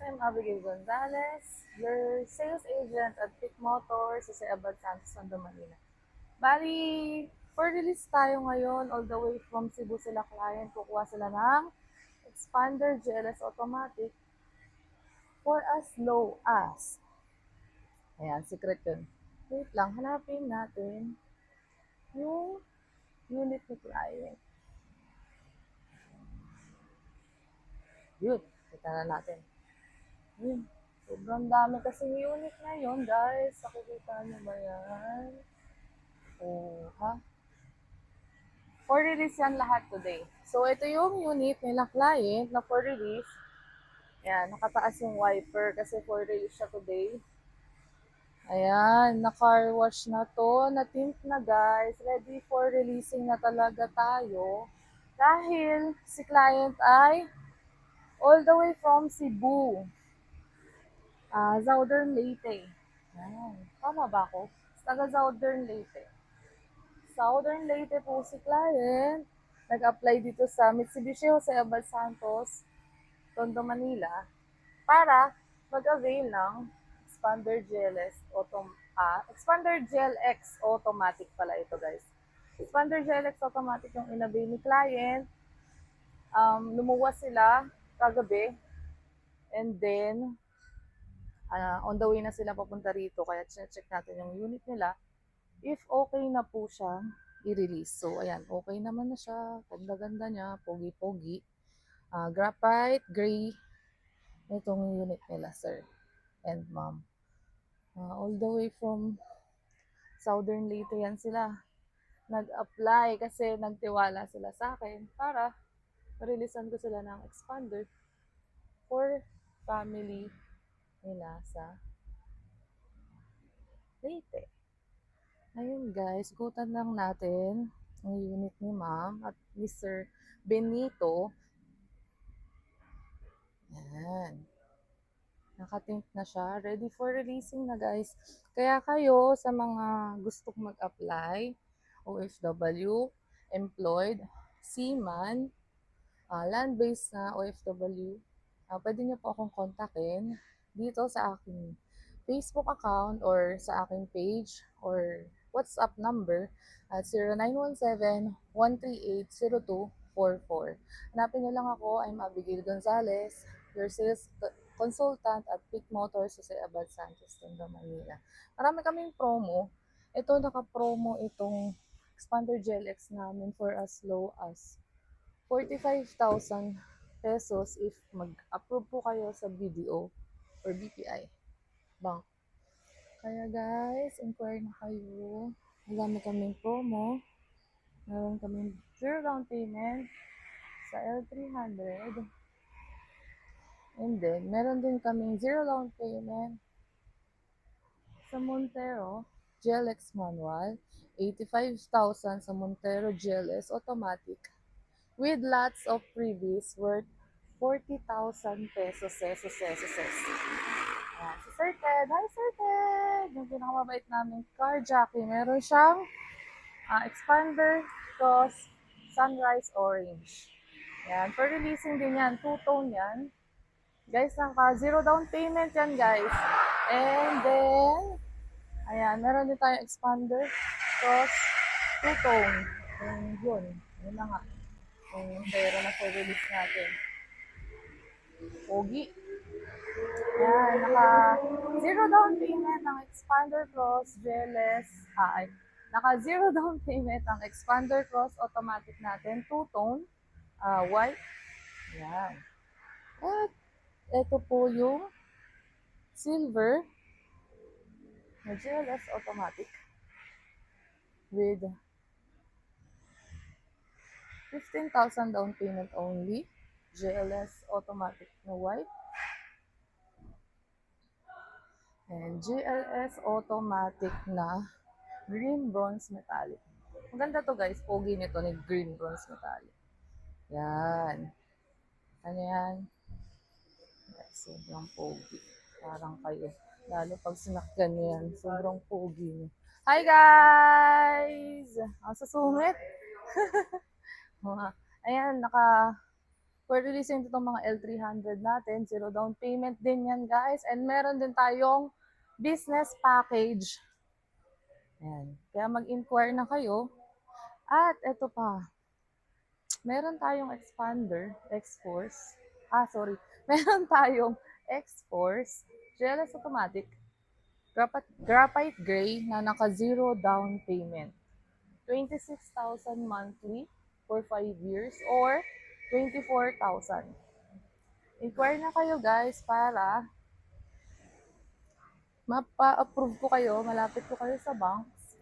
I'm Abigail Gonzalez, your sales agent at Pick Motors sa Abad Santos, Tondo, Manila. Bali, for release tayo ngayon all the way from Cebu sila client. Kukuha sila ng Expander GLS Automatic for as low as. Ayan, secret yun. Wait lang, hanapin natin yung unit ni client. Yun, kita na natin. Yun. Sobrang dami kasing unit ngayon, guys. Nakikita nyo ba yan? Oh, ha? For release yan lahat today. So, ito yung unit nila client na for release. Ayan, nakataas yung wiper kasi for release siya today. Ayan, na-car wash na to. Na-tint na, guys. Ready for releasing na talaga tayo. Dahil si client ay all the way from Cebu. Southern Leyte. Ayan. Tama ba ako? Taga Southern Leyte. Southern Leyte po si client. Nag-apply dito sa Mitsubishi Jose Abad Santos, Tondo, Manila para mag-avail ng Expander GLS Expander GLX Automatic pala ito, guys. Expander GLX Automatic yung in-avail ni client. Lumuwas sila kagabi and then on the way na sila papunta rito, kaya check natin yung unit nila if okay na po siya i-release. So ayan, okay naman na siya, ganda-ganda niya, pogi-pogi, graphite gray itong unit nila, sir and ma'am. All the way from Southern Leyte yan sila nag-apply kasi nagtiwala sila sa akin para releasean ko sila ng expander for family nila sa Leyte. Ayun guys, gutan lang natin ang unit ni ma'am at Mr. Benito. Yan. Nakatint na siya. Ready for releasing na, guys. Kaya kayo sa mga gustong mag-apply, OFW, employed, seaman, land-based na OFW, pwede niyo po akong kontakin dito sa aking Facebook account or sa aking page or WhatsApp number at 0917-138-0244. Hanapin niyo lang ako. I'm Abigail Gonzalez, your sales consultant at Pick Motors sa Abad Santos, Tondo, Manila. Marami kaming promo. Ito, naka-promo itong Expander GLX namin for as low as 45,000 pesos if mag-approve po kayo sa BDO or BPI Bank. Kaya guys, inquire na kayo. Marami kaming promo. Meron kaming 0 down payment sa L300. And then, meron din kaming 0 down payment sa Montero GLX manual. 85,000 sa Montero GLS automatic with lots of freebies worth 40,000 pesos. Ayan, si Sir Ted. Hi, Sir Ted! Yung pinakamabait namin car jockey. Meron siyang Expander Cross Sunrise Orange. Ayan, for releasing din yan. Two-tone yan. Guys, naka 0 down payment yan, guys. And then, ayan, meron din tayong Expander Cross two-tone. Yun na nga. Yung pera na for release natin. Pogi. Yan, naka 0 down payment ang Expander Cross GLS. Naka 0 down payment ang Expander Cross automatic natin, two-tone, white. Yan. At ito po yung silver na GLS automatic with 15,000 down payment only. GLS automatic na white. And GLS automatic na green bronze metallic. Maganda to guys, pogi nito ni green bronze metallic. Yan. Ano yan? Yes, sobrang pogi. Parang kayo. Lalo pag sinakyan yan, sobrang pogi niyo. Hi guys! Sa sumit. Ayan, for releasing itong mga L300 natin. Zero down payment din yan, guys. And meron din tayong business package. Ayan. Kaya mag-inquire na kayo. At ito pa, meron tayong expander, X-Force. Sorry. Meron tayong X-Force, GLS automatic, graphite gray na naka-zero down payment. 26,000 monthly for 5 years or 24,000. Inquire na kayo guys para mapa-approve ko kayo, malapit ko kayo sa banks.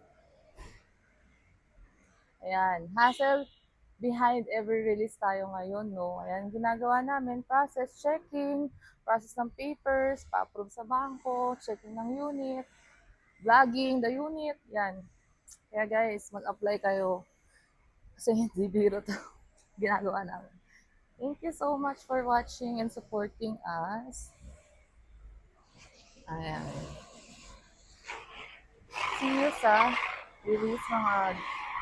Ayan, hassle behind every release tayo ngayon, no? Ayan, ginagawa namin, process checking, process ng papers, pa-approve sa bangko, checking ng unit, vlogging the unit, yan. Kaya guys, mag-apply kayo. Kasi hindi biro to. Ginagawa namin. Thank you so much for watching and supporting us. Ayan. See you sa release mga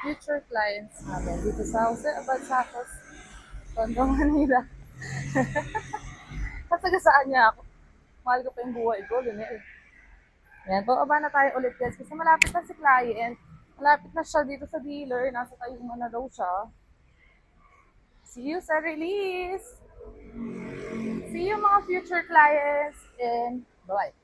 future clients namin dito sa Jose Abad Sacos, Tondo, Manila. Kasagasaan niya ako. Mahal ko pa yung buhay ko. Ganyan. Ayan, bababa na tayo ulit guys kasi malapit na si client. Malapit na siya dito sa dealer. Nasa Tayuma na daw siya. See you sa release! See you mga future clients and bye-bye!